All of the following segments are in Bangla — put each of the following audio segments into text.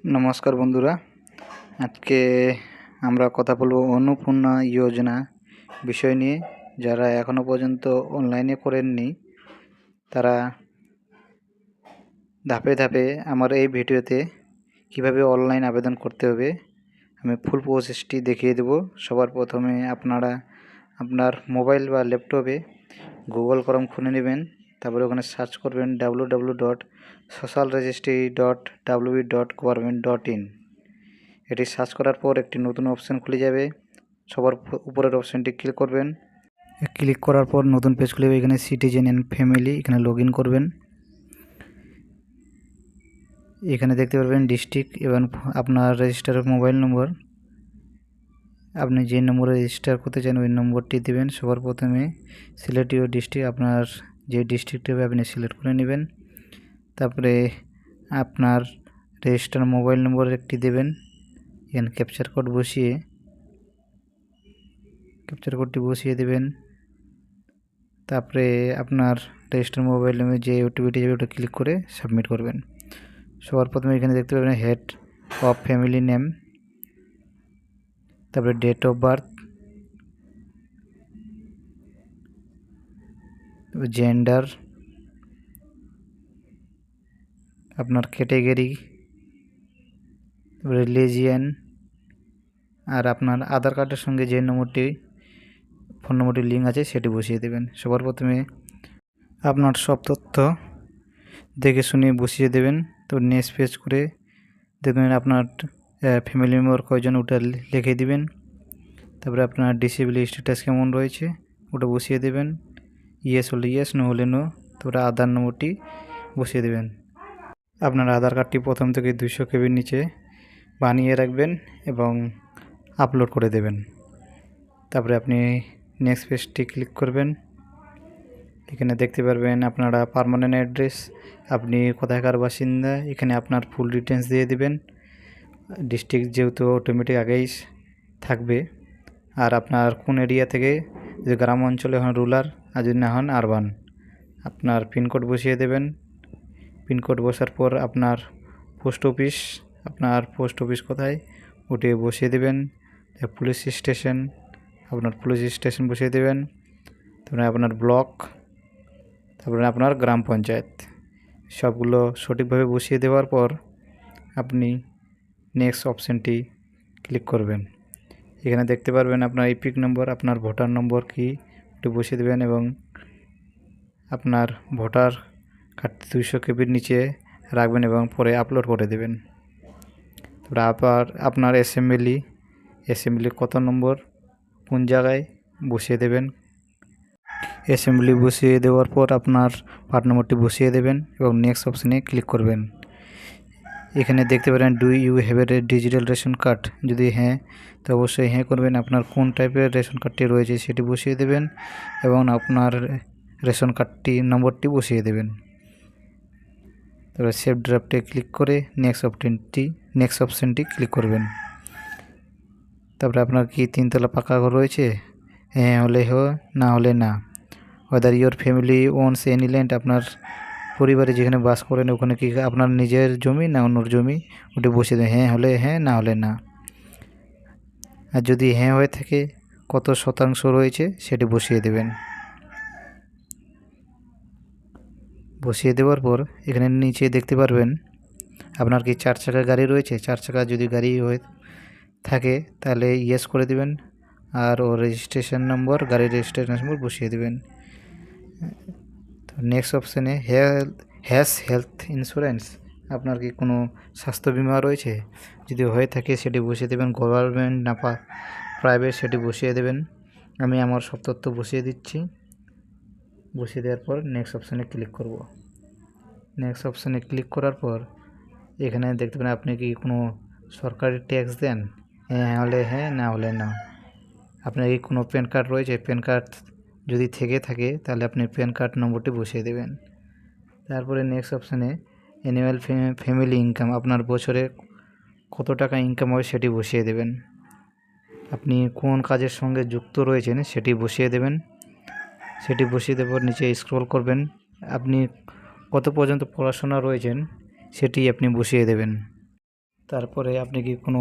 नमस्कार बंधुरा आज के আমরা কথা বলবো अन्नपूर्णा योजना বিষয় নিয়ে। যারা এখনো পর্যন্ত অনলাইনে করেননি তারা ধাপে ধাপে আমার এই ভিডিওতে কিভাবে অনলাইন আবেদন করতে হবে আমি ফুল প্রসেসটি দেখিয়ে দেব। সবার প্রথমে আপনারা আপনার মোবাইল বা ল্যাপটপে গুগল ক্রোম খুলে নেবেন, তারপরে ওখানে সার্চ করবেন www.socialregistry.wb.government.in। এটি সার্চ করার পর একটি নতুন অপশান খুলে যাবে। সবার উপরের অপশানটি ক্লিক করবেন। ক্লিক করার পর নতুন পেজ খুলে যাবে। এখানে সিটিজেন অ্যান্ড ফ্যামিলি এখানে লগ ইন করবেন। এখানে দেখতে পারবেন ডিস্ট্রিক্ট এবং আপনার রেজিস্টার মোবাইল নম্বর, আপনি যে নম্বরে রেজিস্টার করতে চান ওই নম্বরটি দেবেন। সবার প্রথমে সিলেক্ট ইউর ডিস্ট্রিক্ট, আপনার যে ডিস্ট্রিক্ট হবে আপনি সিলেক্ট করে নেবেন। তারপরে আপনার রেজিস্টার মোবাইল নম্বর একটি দেবেন। এখানে ক্যাপচার কোডটি বসিয়ে দেবেন। তারপরে আপনার রেজিস্টার মোবাইল নম্বরে যে ওটিপিটি যাবে ওটা ক্লিক করে সাবমিট করবেন। সবার প্রথমে এখানে দেখতে পাবেন হেড অফ ফ্যামিলি নেম, তারপরে ডেট অফ বার্থ, জেন্ডার, আপনার ক্যাটেগরি, রিলিজিয়ান, আর আপনার আধার কার্ডের সঙ্গে যে ফোন নম্বরটি লিঙ্ক আছে সেটি বসিয়ে দেবেন। সবার প্রথমে আপনার সব তথ্য দেখে শুনে বসিয়ে দেবেন। তো নেক্সট পেজ করে দেখবেন আপনার ফ্যামিলি মেম্বার কয়জন ওটা লিখে দিবেন। তারপরে আপনার ডিসেবিলিটি স্ট্যাটাস কেমন রয়েছে ওটা বসিয়ে দেবেন। ইয়েস হলে ইয়েস, নো হলে নো। তারপরে আধার নম্বরটি বসিয়ে দেবেন। আপনার আধার কার্ডটি প্রথম থেকে 200 কেবির নিচে বানিয়ে রাখবেন এবং আপলোড করে দেবেন। তারপরে আপনি নেক্সট পেজটি ক্লিক করবেন। এখানে দেখতে পারবেন আপনারা পার্মানেন্ট অ্যাড্রেস, আপনি কোথাকার বাসিন্দা, এখানে আপনার ফুল ডিটেলস দিয়ে দিবেন। ডিস্ট্রিক্ট যেহেতু অটোমেটিক আগেই থাকবে, আর আপনার কোন এরিয়া থেকে, যে গ্রাম অঞ্চলে হন রুরাল আর যদি না হন আরবান। আপনার পিনকোড বসিয়ে দেবেন। পিনকোড বসার পর আপনার পোস্ট অফিস কোথায় ওটি বসিয়ে দেবেন। পুলিশ স্টেশন, আপনার পুলিশ স্টেশন বসিয়ে দেবেন। তারপরে আপনার ব্লক, তারপরে আপনার গ্রাম পঞ্চায়েত, সবগুলো সঠিকভাবে বসিয়ে দেওয়ার পর আপনি নেক্সট অপশানটি ক্লিক করবেন। এখানে দেখতে পারবেন আপনার ইপিক নম্বর, আপনার ভোটার নম্বর কি ওটি বসিয়ে দেবেন এবং আপনার ভোটার কার্ডটি 200 কেবির নিচে রাখবেন এবং পরে আপলোড করে দেবেন। তারপরে আবার আপনার অ্যাসেম্বলি কত নম্বর কোন জায়গায় বসিয়ে দেবেন। অ্যাসেম্বলি বসিয়ে দেওয়ার পর আপনার পার্ট নম্বরটি বসিয়ে দেবেন এবং নেক্সট অপশানে ক্লিক করবেন। এখানে দেখতে পারেন do you have a digital ration card, যদি হ্যাঁ তো অবশ্যই হ্যাঁ করবেন। আপনার কোন টাইপের রেশন কার্ডটি রয়েছে সেটি বসিয়ে দেবেন এবং আপনার রেশন কার্ডটি নম্বরটি বসিয়ে দেবেন। তারপরে সেভ ড্রাফটে ক্লিক করে নেক্সট অপশানটি ক্লিক করবেন। তারপরে আপনার কি 3 তলা পাকা ঘর রয়েছে, হ্যাঁ হলে না হলে না। Weather your family ওনস any land, আপনার পরিবারে যেখানে বাস করেন ওখানে কি আপনার নিজের জমি না অন্যর জমি ওটি বসিয়ে দেবেন। হ্যাঁ হলে হ্যাঁ, না হলে না। আর যদি হ্যাঁ হয়ে থাকে কত শতাংশ রয়েছে সেটি বসিয়ে দেবেন। বসিয়ে দেওয়ার পর এখানে নিচে দেখতে পারবেন আপনার কি 4 চাকা গাড়ি রয়েছে। 4 চাকা যদি গাড়ি হয়ে থাকে তাহলে ইয়েস করে দিবেন আর ও গাড়ির রেজিস্ট্রেশন নম্বর বসিয়ে দেবেন। তো নেক্সট অপশানে হেলথ ইন্স্যুরেন্স, আপনার কি কোনো স্বাস্থ্য বিমা রয়েছে, যদি হয়ে থাকে সেটি বসিয়ে দেবেন। গভর্নমেন্ট না প্রাইভেট সেটি বসিয়ে দেবেন। আমি আমার সব তথ্য বসিয়ে দিচ্ছি। বসিয়ে দেওয়ার পর নেক্সট অপশানে ক্লিক করব। নেক্সট অপশানে ক্লিক করার পর এখানে দেখতে পাবেন আপনি কি কোনো সরকারি ট্যাক্স দেন, হ্যাঁ হলে হ্যাঁ, না হলে না। আপনার কি কোনো প্যান কার্ড রয়েছে, প্যান কার্ড যদি থেকে থাকে তাহলে আপনি প্যান কার্ড নম্বরটি বসিয়ে দেবেন। তারপরে নেক্সট অপশানে অ্যানুয়াল ফ্যামিলি ইনকাম, আপনার বছরে কত টাকা ইনকাম হয় সেটি বসিয়ে দেবেন। আপনি কোন কাজের সঙ্গে যুক্ত রয়েছেন সেটি বসিয়ে দেবেন। সেটি বসিয়ে দেওয়ার পর নিচে স্ক্রল করবেন, আপনি কত পর্যন্ত পড়াশোনা রয়েছেন সেটি আপনি বসিয়ে দেবেন। তারপরে আপনি কি কোনো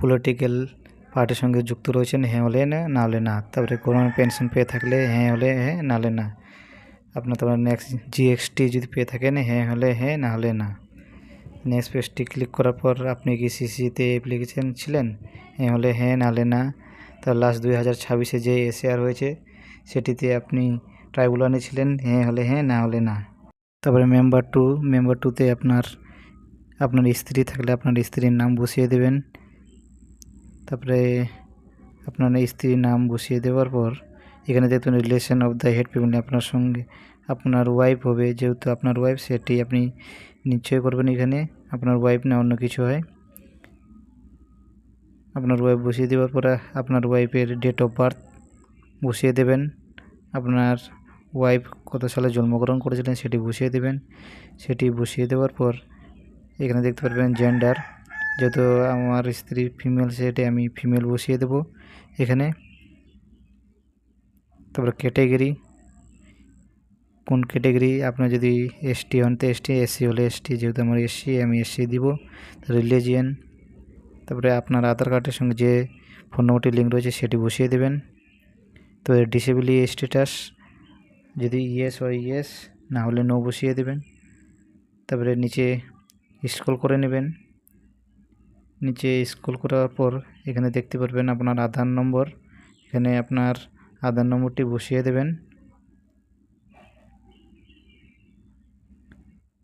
পলিটিক্যাল পার্টির সঙ্গে যুক্ত রয়েছেন, হ্যাঁ হলে না, না হলে না। তারপরে গভর্নমেন্ট পেনশন পেয়ে থাকলে হ্যাঁ হলে হ্যাঁ, না হলে না। আপনার তারপরে নেক্সট জিএসটি যদি পেয়ে থাকেন হ্যাঁ হলে হ্যাঁ, না হলে না। নেক্সট পেজটি ক্লিক করার পর আপনি কি সিসিতে অ্যাপ্লিকেশন ছিলেন, হ্যাঁ হলে হ্যাঁ, না হলে না। তার লাস্ট 2026-এ যে এসএআর হয়েছে সেটিতে আপনি ট্রাইব্যুনালে ছিলেন, হ্যাঁ হলে হ্যাঁ, না হলে না। তারপরে মেম্বার টুতে আপনার স্ত্রী থাকলে আপনার স্ত্রীর নাম বসিয়ে দেবেন। তারপরে আপনার স্ত্রীর নাম বসিয়ে দেওয়ার পর এখানে দেখুন relation of the head family, আপনার সঙ্গে আপনার ওয়াইফ হবে, যেহেতু আপনার ওয়াইফ সেটি আপনি নিশ্চয় করবেন। এখানে আপনার ওয়াইফ না অন্য কিছু হয়। আপনার ওয়াইফ বসিয়ে দেওয়ার পরে আপনার ওয়াইফের ডেট অফ বার্থ বসিয়ে দেবেন। আপনার ওয়াইফ কত সালে জন্মগ্রহণ করেছিলেন সেটি বসিয়ে দেবেন। সেটি বসিয়ে দেওয়ার পর এখানে দেখতে পারবেন জেন্ডার, যেহেতু আমার স্ত্রী ফিমেল সেটি আমি ফিমেল বসিয়ে দেব এখানে। তারপরে ক্যাটেগরি, কোন ক্যাটেগরি, আপনার যদি এসটি হন তো এসটি, এসসি হলে এসটি, যেহেতু আমার এসসি আমি এসসি দিব। রিলিজিয়ান, তারপরে আপনার আধার কার্ডের সঙ্গে যে ফোন নম্বরটি লিঙ্ক রয়েছে সেটি বসিয়ে দেবেন। তো ডিসেবিলিটি স্ট্যাটাস, যদি ইয়েস হয় ইয়েস, না হলে নো বসিয়ে দেবেন। তারপরে নিচে স্ক্রল করে নেবেন। নিচে স্ক্রল করার পর এখানে দেখতে পারবেন আপনার আধার নম্বর, এখানে আপনার আধার নম্বরটি বসিয়ে দেবেন।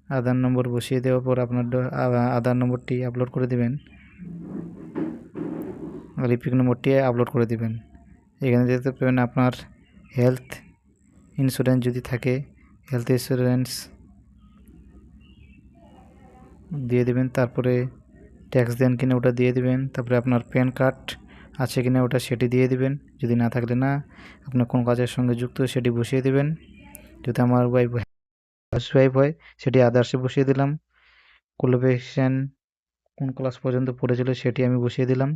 আধার নম্বর বসিয়ে দেওয়ার পর আপনার আধার নম্বরটি আপলোড করে দেবেন, রিপিক নম্বরটি আপলোড করে দেবেন। এখানে দেখতে পাবেন আপনার হেলথ ইন্স্যুরেন্স যদি থাকে হেলথ ইন্স্যুরেন্স দিয়ে দেবেন। তারপরে ট্যাক্স দেন কিনা ওটা দিয়ে দেবেন। তারপরে আপনার প্যান কার্ড আছে কিনা ওটা সেটি দিয়ে দেবেন, যদি না থাকলে না। আপনার কোন কাজের সঙ্গে যুক্ত সেটি বসিয়ে দেবেন। যদি আমার ওয়াইফ হয় সেটি আদার্সে বসিয়ে দিলাম। কোয়ালিফিকেশান কোন ক্লাস পর্যন্ত পড়েছিল সেটি আমি বসিয়ে দিলাম।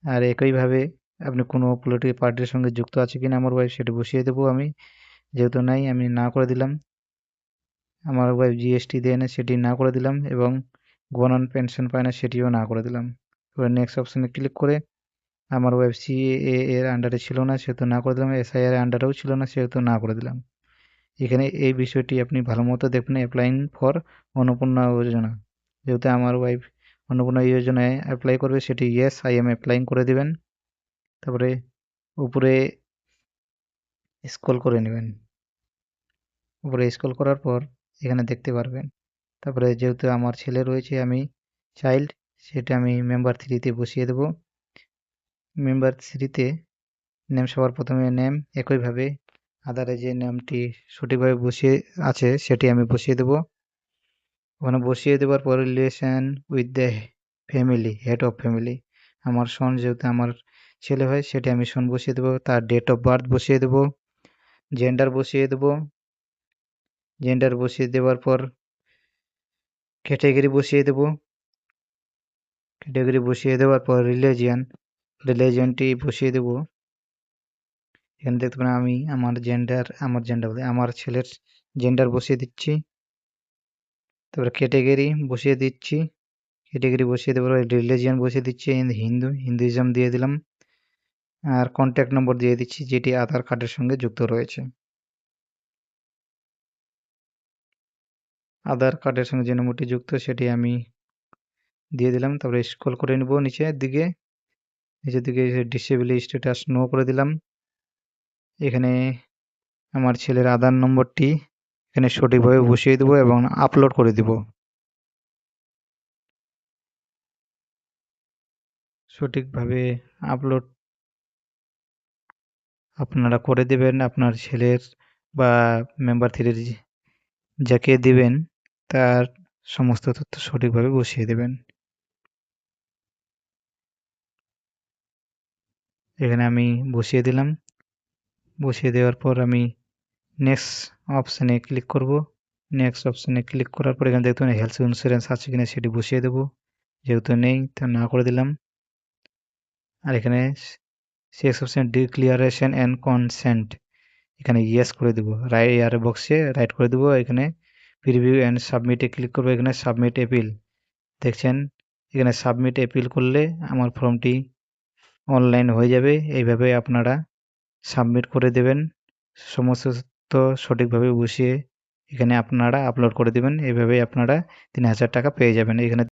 আর একইভাবে আপনি কোনো পলিটিক্যাল পার্টির সঙ্গে যুক্ত আছে কিনা আমার ওয়াইফ সেটি বসিয়ে দেবো আমি, যেহেতু নাই আমি না করে দিলাম। আমার ওয়াইফ জিএসটি দেয় না সেটি না করে দিলাম, এবং গভর্নমেন্ট পেনশন পায় না সেটিও না করে দিলাম। এবার নেক্সট অপশানে ক্লিক করে আমার ওয়াইফ সিএএ এর আন্ডারে ছিল না সেহেতু না করে দিলাম, এসআইআর এর আন্ডারেও ছিল না সেহেতু না করে দিলাম। এখানে এই বিষয়টি আপনি ভালো মতো দেখবেন, অ্যাপ্লাইং ফর অন্নপূর্ণা যোজনা, যেহেতু আমার ওয়াইফ অন্নপূর্ণা যোজনায় অ্যাপ্লাই করবে সেটি ইয়েস আই এম অ্যাপ্লাইং করে দেবেন। তারপরে উপরে স্ক্রল করে নেবেন। উপরে স্ক্রল করার পর এখানে দেখতে পারবেন। তারপরে যেহেতু আমার ছেলে রয়েছে আমি চাইল্ড, সেটা আমি মেম্বার 3-তে বসিয়ে দেব। মেম্বার 3-তে নেম সবার প্রথমে নেম, একইভাবে আধারে যে নামটি সঠিকভাবে বসিয়ে আছে সেটি আমি বসিয়ে দেব। ওখানে বসিয়ে দেওয়ার পর relation with the family, head of family, আমার সন যেহেতু আমার ছেলে হয় সেটি আমি সন বসিয়ে দেবো। তার ডেট অফ বার্থ বসিয়ে দেবো। জেন্ডার বসিয়ে দেবো। জেন্ডার বসিয়ে দেওয়ার পর ক্যাটেগরি বসিয়ে দেবো। ক্যাটেগরি বসিয়ে দেওয়ার পর রিলিজিয়নটি বসিয়ে দেবো। এখানে দেখতে পারেন আমি আমার ছেলের জেন্ডার বসিয়ে দিচ্ছি। তারপরে ক্যাটেগরি বসিয়ে দিচ্ছি। ক্যাটেগরি বসিয়ে দেওয়ার পর রিলিজিয়ন বসিয়ে দিচ্ছি, হিন্দুইজম দিয়ে দিলাম। আর কন্ট্যাক্ট নম্বর দিয়ে দিচ্ছি যেটি আধার কার্ডের সঙ্গে যুক্ত রয়েছে। আধার কার্ডের সঙ্গে যে নম্বরটি যুক্ত সেটি আমি দিয়ে দিলাম। তারপরে স্ক্রল করে নেব নিচের দিকে ডিসেবল স্ট্যাটাস নো করে দিলাম। এখানে আমার ছেলের আধার নম্বরটি এখানে সঠিকভাবে বসিয়ে দেবো এবং আপলোড করে দিব। সঠিকভাবে আপলোড আপনারা করে দেবেন। আপনার ছেলের বা মেম্বার 3-র যাকে দিবেন তার সমস্ত তথ্য সঠিকভাবে বসিয়ে দেবেন। এখানে আমি বসিয়ে দিলাম। বসিয়ে দেওয়ার পর আমি নেক্সট অপশানে ক্লিক করব। নেক্সট অপশানে ক্লিক করার পর এখানে দেখতে হেলথ ইন্স্যুরেন্স আছে কিনা সেটি বসিয়ে দেবো, যেহেতু নেই তা না করে দিলাম। আর এখানে sex option declaration and consent, এখানে ইয়েস করে দেবো, রাইট বক্সে রাইট করে দেবো। এখানে প্রিভিউ অ্যান্ড সাবমিটে ক্লিক করবো। এখানে সাবমিট অ্যাপিল দেখছেন এখানে সাবমিট অ্যাপিল করলে আমার ফর্মটি অনলাইন হয়ে যাবে। এইভাবে আপনারা সাবমিট করে দেবেন, সমস্ত সঠিকভাবে বসিয়ে এখানে আপনারা আপলোড করে দেবেন। এইভাবেই আপনারা 3000 টাকা পেয়ে যাবেন। এখানে